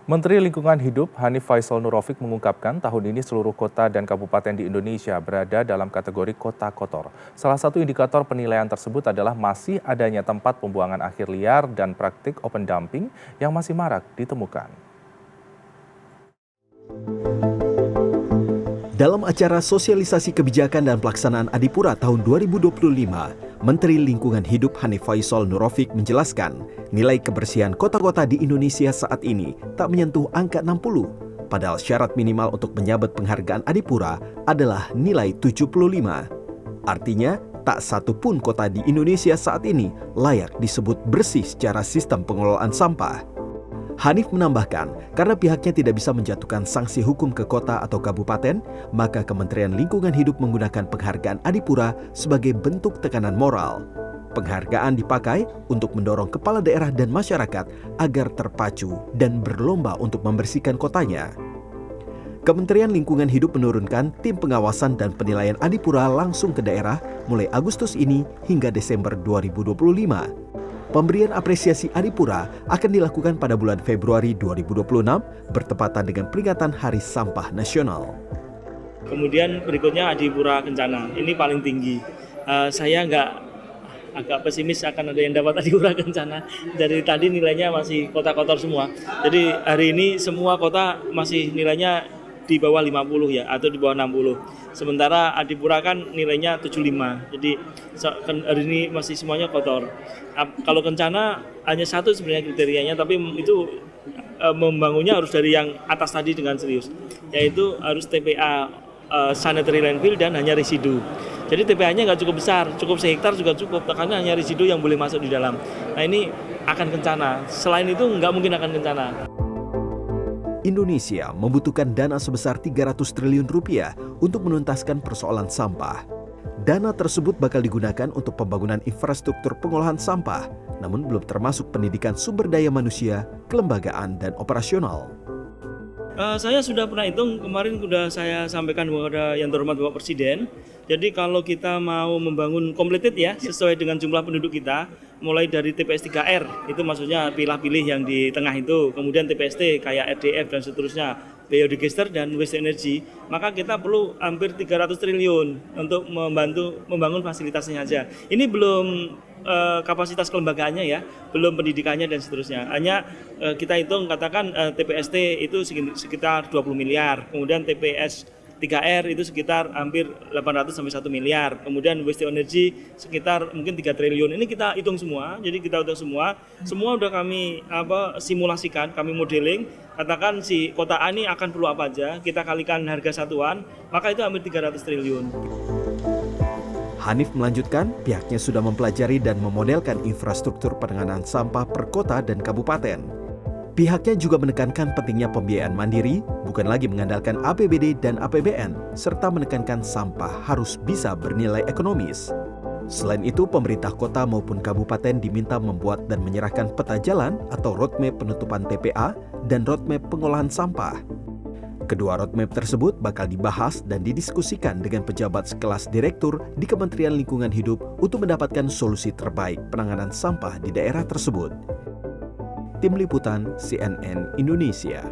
Menteri Lingkungan Hidup Hanif Faisal Nurrofik mengungkapkan tahun ini seluruh kota dan kabupaten di Indonesia berada dalam kategori kota kotor. Salah satu indikator penilaian tersebut adalah masih adanya tempat pembuangan akhir liar dan praktik open dumping yang masih marak ditemukan. Dalam acara sosialisasi kebijakan dan pelaksanaan Adipura tahun 2025, Menteri Lingkungan Hidup Hanif Faisal Nurrofik menjelaskan nilai kebersihan kota-kota di Indonesia saat ini tak menyentuh angka 60, padahal syarat minimal untuk menyabet penghargaan Adipura adalah nilai 75. Artinya, tak satu pun kota di Indonesia saat ini layak disebut bersih secara sistem pengelolaan sampah. Hanif menambahkan, karena pihaknya tidak bisa menjatuhkan sanksi hukum ke kota atau kabupaten, maka Kementerian Lingkungan Hidup menggunakan penghargaan Adipura sebagai bentuk tekanan moral. Penghargaan dipakai untuk mendorong kepala daerah dan masyarakat agar terpacu dan berlomba untuk membersihkan kotanya. Kementerian Lingkungan Hidup menurunkan tim pengawasan dan penilaian Adipura langsung ke daerah mulai Agustus ini hingga Desember 2025. Pemberian apresiasi Adipura akan dilakukan pada bulan Februari 2026 bertepatan dengan peringatan Hari Sampah Nasional. Kemudian berikutnya Adipura Kencana, ini paling tinggi. Saya agak pesimis akan ada yang dapat Adipura Kencana. Dari tadi nilainya masih kota kotor semua. Jadi hari ini semua kota masih nilainya di bawah 50 ya, atau di bawah 60. Sementara Adipura kan nilainya 75. Jadi hari ini masih semuanya kotor. Kalau Kencana hanya satu sebenarnya kriterianya, tapi itu membangunnya harus dari yang atas tadi dengan serius, yaitu harus TPA sanitary landfill dan hanya residu. Jadi TPA-nya nggak cukup besar, cukup sehektar juga cukup, karena hanya residu yang boleh masuk di dalam. Nah ini akan Kencana. Selain itu nggak mungkin akan Kencana. Indonesia membutuhkan dana sebesar 300 triliun rupiah untuk menuntaskan persoalan sampah. Dana tersebut bakal digunakan untuk pembangunan infrastruktur pengolahan sampah, namun belum termasuk pendidikan sumber daya manusia, kelembagaan, dan operasional. Saya sudah pernah hitung, kemarin sudah saya sampaikan kepada yang terhormat Bapak Presiden. Jadi kalau kita mau membangun completed ya, sesuai dengan jumlah penduduk kita, mulai dari TPS 3R, itu maksudnya pilah-pilih yang di tengah itu, kemudian TPST kayak RDF dan seterusnya, biodigester dan waste energy, maka kita perlu hampir 300 triliun untuk membantu membangun fasilitasnya saja. Ini belum kapasitas kelembagaannya ya, belum pendidikannya dan seterusnya. Hanya kita hitung katakan TPST itu sekitar 20 miliar, kemudian TPS 3R itu sekitar hampir 800 sampai 1 miliar. Kemudian waste energy sekitar mungkin 3 triliun. Ini kita hitung semua. Jadi kita hitung semua udah kami simulasikan, kami modeling. Katakan si kota A ini akan perlu apa aja, kita kalikan harga satuan, maka itu hampir 300 triliun. Hanif melanjutkan, pihaknya sudah mempelajari dan memodelkan infrastruktur penanganan sampah per kota dan kabupaten. Pihaknya juga menekankan pentingnya pembiayaan mandiri, bukan lagi mengandalkan APBD dan APBN, serta menekankan sampah harus bisa bernilai ekonomis. Selain itu, pemerintah kota maupun kabupaten diminta membuat dan menyerahkan peta jalan atau roadmap penutupan TPA dan roadmap pengolahan sampah. Kedua roadmap tersebut bakal dibahas dan didiskusikan dengan pejabat sekelas direktur di Kementerian Lingkungan Hidup untuk mendapatkan solusi terbaik penanganan sampah di daerah tersebut. Tim Liputan CNN Indonesia.